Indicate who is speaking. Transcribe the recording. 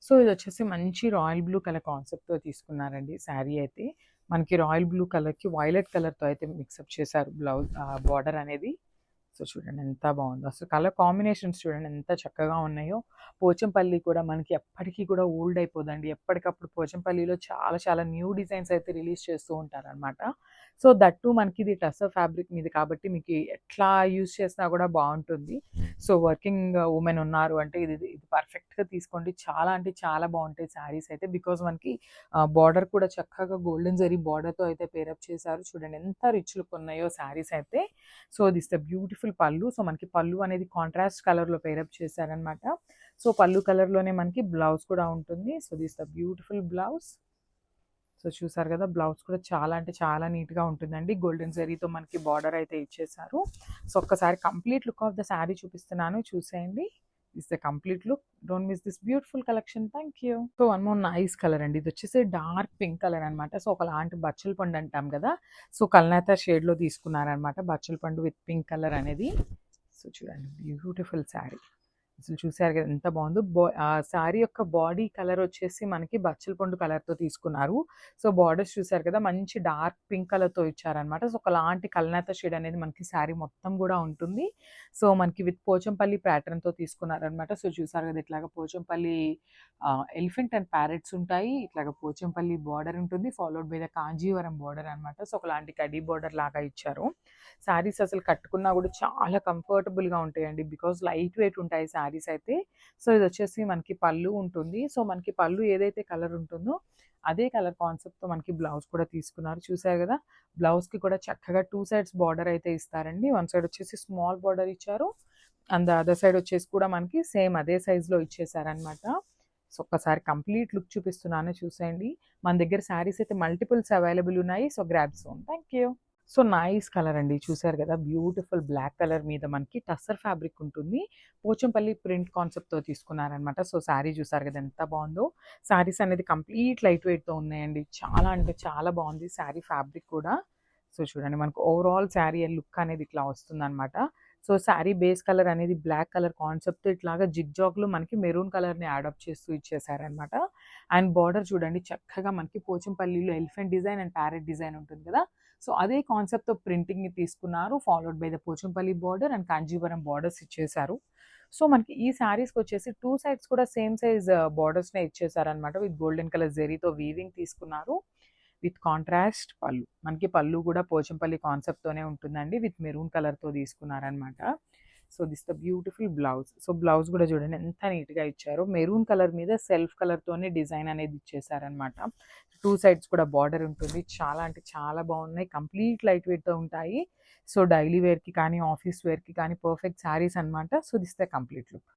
Speaker 1: So ఇదొచ్చేసి మంచి royal blue colour కాన్సెప్ట్‌తో తీసుకున్నారండి శారీ అయితే. మనకి రాయల్ బ్లూ కలర్‌కి వైలెట్ కలర్‌తో అయితే మిక్సప్ చేశారు బార్డర్ అనేది. సో చూడండి ఎంత బాగుందో, అసలు కలర్ కాంబినేషన్స్ చూడండి ఎంత చక్కగా ఉన్నాయో. పోచంపల్లి కూడా మనకి ఎప్పటికీ కూడా ఓల్డ్ అయిపోదండి. ఎప్పటికప్పుడు పోచంపల్లిలో చాలా చాలా న్యూ డిజైన్స్ అయితే రిలీజ్ చేస్తూ ఉంటారనమాట. సో దట్టు మనకి ఇది టస్సర్ ఫ్యాబ్రిక్ మీద కాబట్టి మీకు ఎట్లా యూజ్ చేసినా కూడా బాగుంటుంది. సో వర్కింగ్ ఉమెన్ ఉన్నారు అంటే ఇది ఇది పర్ఫెక్ట్గా తీసుకోండి. చాలా అంటే చాలా బాగుంటాయి శారీస్ అయితే. బికాజ్ మనకి బార్డర్ కూడా చక్కగా గోల్డెన్ జరీ బార్డర్తో అయితే పేరప్ చేశారు. చూడండి ఎంత రిచ్ లుక్ ఉన్నాయో శారీస్ అయితే. సో దిస్ ద బ్యూటిఫుల్ పళ్ళు. సో మనకి పళ్ళు అనేది కాంట్రాస్ట్ కలర్‌లో పేరప్ చేశారనమాట. సో పళ్ళు కలర్‌లోనే మనకి బ్లౌజ్ కూడా ఉంటుంది. So this the beautiful blouse. So చూసారు కదా, బ్లౌజ్ కూడా చాలా అంటే చాలా నీట్‌గా ఉంటుందండి. గోల్డెన్ జరీతో మనకి బార్డర్ అయితే ఇచ్చేశారు. సో ఒక్కసారి complete look of the sari చూపిస్తున్నాను, చూసేయండి. This the complete look. Don't miss this beautiful collection. Thank you. So one more nice colour అండి. ఇది వచ్చేసి డార్క్ పింక్ కలర్ అనమాట. సో ఒకలాంటి బచ్చల పండు అంటాం కదా, సో కల్నేత షేడ్‌లో తీసుకున్నారనమాట బచ్చల పండు విత్ పింక్ కలర్ అనేది. సో చూడండి బ్యూటిఫుల్ శారీ. అసలు చూసారు కదా ఎంత బాగుందో. శారీ యొక్క బాడీ కలర్ వచ్చేసి మనకి బచ్చల పండు కలర్‌తో తీసుకున్నారు. సో బార్డర్స్ చూసారు కదా, మంచి డార్క్ పింక్ కలర్‌తో ఇచ్చారనమాట. సో ఒకలాంటి కల్నేత షేడ్ అనేది మనకి శారీ మొత్తం కూడా ఉంటుంది. సో మనకి విత్ పోచంపల్లి ప్యాటర్న్‌తో తీసుకున్నారనమాట. సో చూసారు కదా, ఇట్లాగా పోచంపల్లి ఎలిఫెంట్ అండ్ ప్యారెట్స్ ఉంటాయి. ఇట్లాగా పోచంపల్లి బార్డర్ ఉంటుంది, followed by the Kanjeevaram border అనమాట. సో ఒకలాంటి కడీ బార్డర్ లాగా ఇచ్చారు. శారీస్ అసలు కట్టుకున్నా కూడా చాలా కంఫర్టబుల్‌గా ఉంటాయండి. బికాజ్ లైట్ వెయిట్ ఉంటాయి శారీస్ అయితే. సో ఇది వచ్చేసి మనకి పళ్ళు ఉంటుంది. సో మనకి పళ్ళు ఏదైతే కలర్ ఉంటుందో అదే కలర్ కాన్సెప్ట్‌తో మనకి బ్లౌజ్ కూడా తీసుకున్నారు. చూసారు కదా, బ్లౌజ్‌కి కూడా చక్కగా 2 సైడ్స్ బార్డర్ అయితే ఇస్తారండి. వన్ సైడ్ వచ్చేసి స్మాల్ బార్డర్ ఇచ్చారు. అండ్ ద అదర్ సైడ్ వచ్చేసి కూడా మనకి సేమ్ అదే సైజ్‌లో ఇచ్చేసారనమాట. సో ఒక్కసారి కంప్లీట్ లుక్ చూపిస్తున్నాను, చూసేయండి. మన దగ్గర శారీస్ అయితే మల్టిపుల్స్ అవైలబుల్ ఉన్నాయి. So grab soon. Thank you. So nice colour అండి. చూసారు కదా, బ్యూటిఫుల్ బ్లాక్ కలర్ మీద మనకి టస్సర్ ఫ్యాబ్రిక్ ఉంటుంది. పోచంపల్లి ప్రింట్ కాన్సెప్ట్‌తో తీసుకున్నారనమాట. సో శారీ చూసారు కదా ఎంత బాగుందో. శారీస్ అనేది కంప్లీట్ లైట్ వెయిట్‌తో ఉన్నాయండి. చాలా అంటే చాలా బాగుంది శారీ ఫ్యాబ్రిక్ కూడా. సో చూడండి మనకు ఓవరాల్ శారీ లుక్ అనేది ఇట్లా వస్తుందనమాట. సో శారీ బేస్ కలర్ అనేది బ్లాక్ కలర్ కాన్సెప్ట్ ఇట్లాగా జిగ్జాగ్‌లో మనకి మెరూన్ కలర్‌ని యాడప్ట్ చేస్తూ ఇచ్చేసారనమాట. అండ్ బార్డర్ చూడండి చక్కగా మనకి పోచంపల్లిలో elephant design and parrot design ఉంటుంది కదా, సో అదే కాన్సెప్ట్‌తో ప్రింటింగ్‌ని తీసుకున్నారు. Followed by the Pochampally border and Kanjeevaram borders ఇచ్చేసారు. సో మనకి ఈ శారీస్‌కి వచ్చేసి 2 సైడ్స్ కూడా సేమ్ సైజ్ బార్డర్స్‌నే ఇచ్చేసారనమాట. విత్ గోల్డెన్ కలర్ జెరీతో వీవింగ్ తీసుకున్నారు. విత్ కాంట్రాస్ట్ పళ్ళు. మనకి పళ్ళు కూడా పోచంపల్లి కాన్సెప్ట్‌తోనే ఉంటుందండి. విత్ మెరూన్ కలర్‌తో తీసుకున్నారనమాట. So this the beautiful blouse. So blouse కూడా చూడండి ఎంత నీట్‌గా ఇచ్చారో. మెరూన్ కలర్ మీద సెల్ఫ్ కలర్‌తోనే డిజైన్ అనేది ఇచ్చేసారనమాట. 2 సైడ్స్ కూడా బార్డర్ ఉంటుంది. చాలా అంటే చాలా బాగున్నాయి. కంప్లీట్ లైట్ వెయిట్‌తో ఉంటాయి. సో డైలీ వేర్‌కి కానీ, ఆఫీస్ వేర్‌కి కానీ పర్ఫెక్ట్ శారీస్ అనమాట. So this the complete look.